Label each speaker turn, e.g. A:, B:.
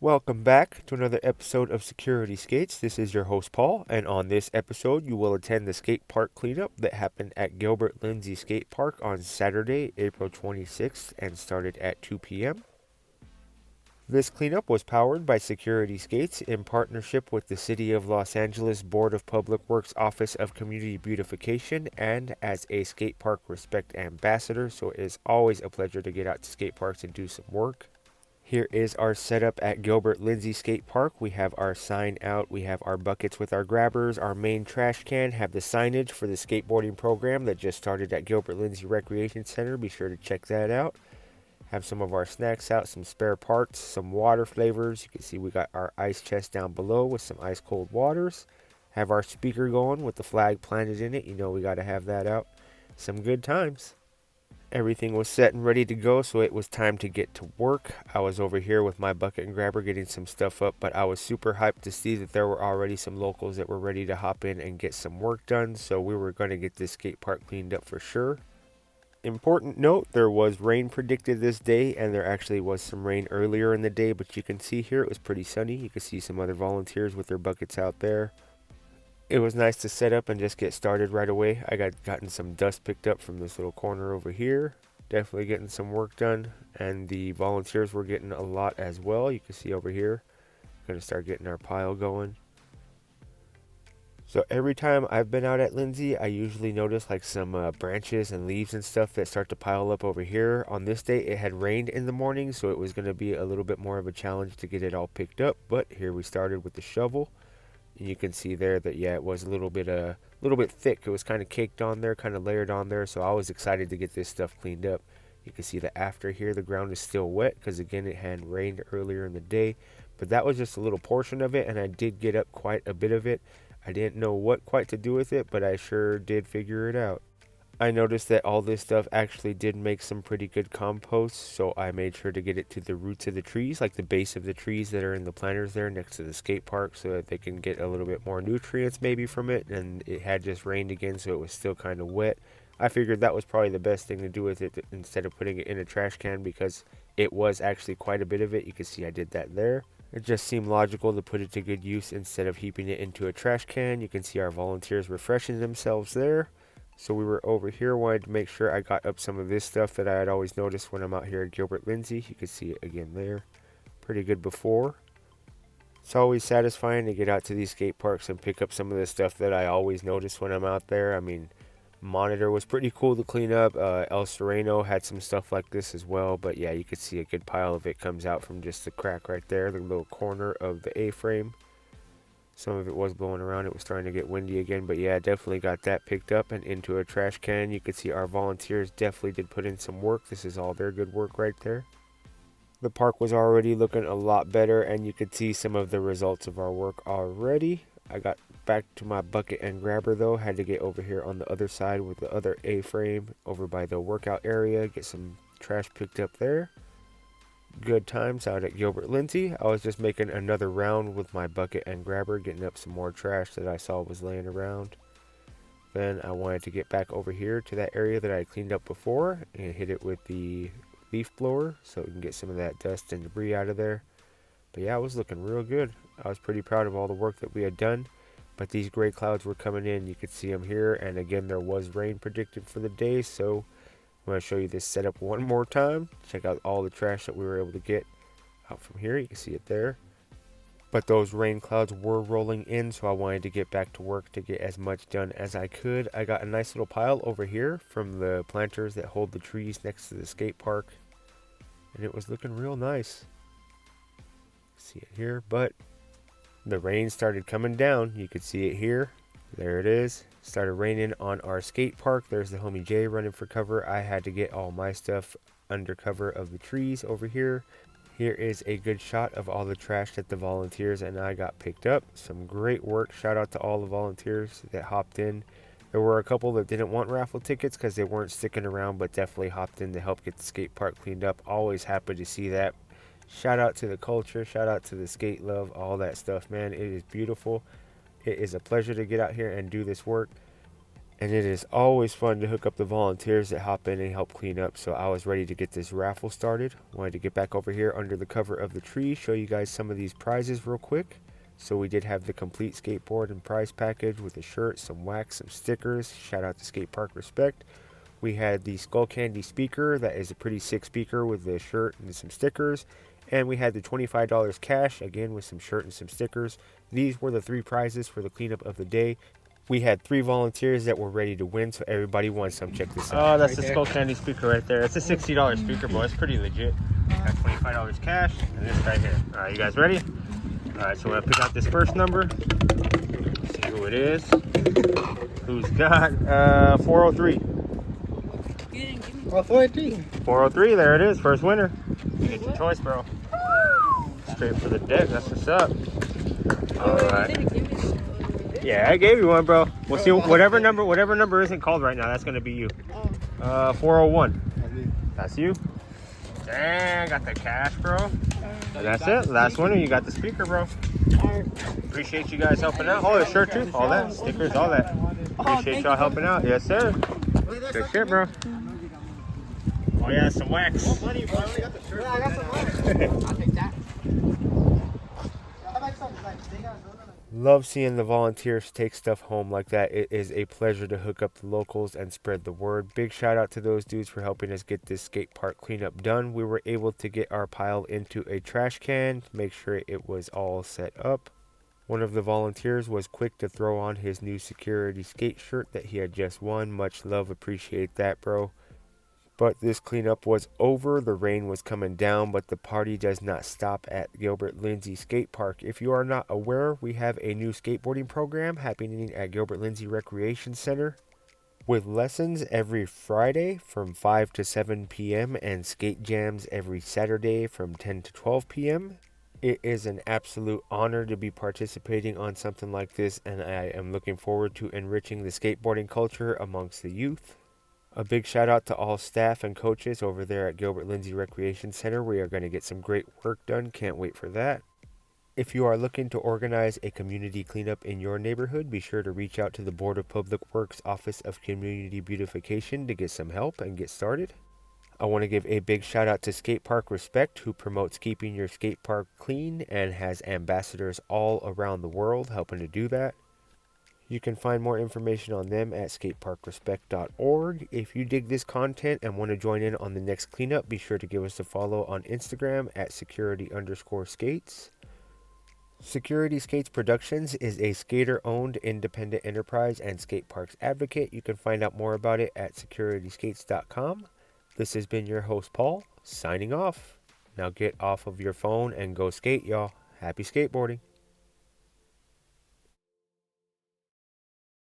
A: Welcome back to another episode of Security Skates. This is your host Paul, and on this episode, you will attend the skate park cleanup that happened at Gilbert Lindsay Skate Park on Saturday, April 26th, and started at 2 p.m. This cleanup was powered by Security Skates in partnership with the City of Los Angeles Board of Public Works Office of Community Beautification and as a Skate Park Respect Ambassador, so it is always a pleasure to get out to skate parks and do some work. Here is our setup at Gilbert Lindsay Skate Park. We have our sign out, we have our buckets with our grabbers, our main trash can, have the signage for the skateboarding program that just started at Gilbert Lindsay Recreation Center. Be sure to check that out. Have some of our snacks out, some spare parts, some water flavors. You can see we got our ice chest down below with some ice cold waters. Have our speaker going with the flag planted in it. You know we got to have that out. Some good times. Everything was set and ready to go, so it was time to get to work. I was over here with my bucket and grabber getting some stuff up, but I was super hyped to see that there were already some locals that were ready to hop in and get some work done, so we were going to get this skate park cleaned up for sure. Important note, there was rain predicted this day, and there actually was some rain earlier in the day, but you can see here it was pretty sunny. You can see some other volunteers with their buckets out there. It was nice to set up and just get started right away. I gotten some dust picked up from this little corner over here. Definitely getting some work done, and the volunteers were getting a lot as well. You can see over here. Gonna start getting our pile going. So every time I've been out at Lindsay, I usually notice like some branches and leaves and stuff that start to pile up over here. On this day, it had rained in the morning, so it was going to be a little bit more of a challenge to get it all picked up. But here we started with the shovel. And you can see there that it was a little bit thick. It was kind of caked on there, kind of layered on there. So I was excited to get this stuff cleaned up. You can see that after here, the ground is still wet because again, it had rained earlier in the day. But that was just a little portion of it, and I did get up quite a bit of it. I didn't know what quite to do with it, but I sure did figure it out. I noticed that all this stuff actually did make some pretty good compost, so I made sure to get it to the roots of the trees, like the base of the trees that are in the planters there next to the skate park, so that they can get a little bit more nutrients maybe from it. And it had just rained again, so it was still kind of wet. I figured that was probably the best thing to do with it instead of putting it in a trash can, because it was actually quite a bit of it. You can see I did that there. It just seemed logical to put it to good use instead of heaping it into a trash can. You can see our volunteers refreshing themselves there. So we were over here, wanted to make sure I got up some of this stuff that I had always noticed when I'm out here at Gilbert Lindsay. You can see it again there. Pretty good before. It's always satisfying to get out to these skate parks and pick up some of the stuff that I always notice when I'm out there. I mean, Monitor was pretty cool to clean up. El Sereno had some stuff like this as well. But yeah, you could see a good pile of it comes out from just the crack right there, the little corner of the A-frame. Some of it was blowing around. It was starting to get windy again. But yeah, definitely got that picked up and into a trash can. You could see our volunteers definitely did put in some work. This is all their good work right there. The park was already looking a lot better, and you could see some of the results of our work already. I got back to my bucket and grabber though. Had to get over here on the other side with the other A-frame over by the workout area. Get some trash picked up there. Good times out at Gilbert Lindsay. I was just making another round with my bucket and grabber, getting up some more trash that I saw was laying around. Then I wanted to get back over here to that area that I cleaned up before and hit it with the leaf blower so we can get some of that dust and debris out of there. But yeah, it was looking real good. I was pretty proud of all the work that we had done. But these gray clouds were coming in. You could see them here. And again, there was rain predicted for the day. So I'm going to show you this setup one more time. Check out all the trash that we were able to get out from here. You can see it there. But those rain clouds were rolling in, so I wanted to get back to work to get as much done as I could. I got a nice little pile over here from the planters that hold the trees next to the skate park. And it was looking real nice. See it here, but the rain started coming down. You could see it here. There it is. Started raining on our skate park. There's the homie Jay running for cover. I had to get all my stuff under cover of the trees over here. Here is a good shot of all the trash that the volunteers and I got picked up. Some great work. Shout out to all the volunteers that hopped in. There were a couple that didn't want raffle tickets because they weren't sticking around, but definitely hopped in to help get the skate park cleaned up. Always happy to see that. Shout out to the culture. Shout out to the skate love. All that stuff, man. It is beautiful. It is a pleasure to get out here and do this work. And it is always fun to hook up the volunteers that hop in and help clean up, so I was ready to get this raffle started. Wanted to get back over here under the cover of the tree, show you guys some of these prizes real quick. So we did have the complete skateboard and prize package with a shirt, some wax, some stickers. Shout out to Skate Park Respect. We had the Skull Candy speaker, that is a pretty sick speaker with the shirt and some stickers. And we had the $25 cash, again with some shirt and some stickers. These were the 3 prizes for the cleanup of the day. We had 3 volunteers that were ready to win, so everybody won some. Check this out. Oh, that's the Skull Candy speaker right there. It's a $60 speaker, boy. It's pretty legit. Got $25 cash, and this right here. All right, you guys ready? All right, so we're gonna pick out this first number. See who it is. Who's got 403?
B: Oh, 403.
A: 403, there it is. First winner. You get your choice, bro. Straight for the deck. That's what's up. All right. Yeah, I gave you one, bro. We'll see whatever number isn't called right now. That's gonna be you. 401. That's you. Dang, got the cash, bro. And that's it. Last winner. You got the speaker, bro. Appreciate you guys helping out. Oh, the shirt too. All that, stickers, all that. Appreciate y'all helping out. Yes, sir. Good shit, bro. Oh yeah, some wax.
B: More money, bro. I got the shirt. Yeah, I got some wax. I'll take that.
A: Love seeing the volunteers take stuff home like that. It is a pleasure to hook up the locals and spread the word. Big shout out to those dudes for helping us get this skate park cleanup done. We were able to get our pile into a trash can, make sure it was all set up. One of the volunteers was quick to throw on his new security skate shirt that he had just won. Much love, appreciate that, bro. But this cleanup was over. The rain was coming down, but the party does not stop at Gilbert Lindsay Skate Park. If you are not aware, we have a new skateboarding program happening at Gilbert Lindsay Recreation Center with lessons every Friday from 5 to 7 p.m. and skate jams every Saturday from 10 to 12 p.m. It is an absolute honor to be participating on something like this, and I am looking forward to enriching the skateboarding culture amongst the youth. A big shout out to all staff and coaches over there at Gilbert Lindsay Recreation Center. We are going to get some great work done. Can't wait for that. If you are looking to organize a community cleanup in your neighborhood, be sure to reach out to the Board of Public Works Office of Community Beautification to get some help and get started. I want to give a big shout out to Skate Park Respect, who promotes keeping your skate park clean and has ambassadors all around the world helping to do that. You can find more information on them at skateparkrespect.org. If you dig this content and want to join in on the next cleanup, be sure to give us a follow on Instagram at security_skates. Security Skates Productions is a skater-owned independent enterprise and skate parks advocate. You can find out more about it at securityskates.com. This has been your host, Paul, signing off. Now get off of your phone and go skate, y'all. Happy skateboarding.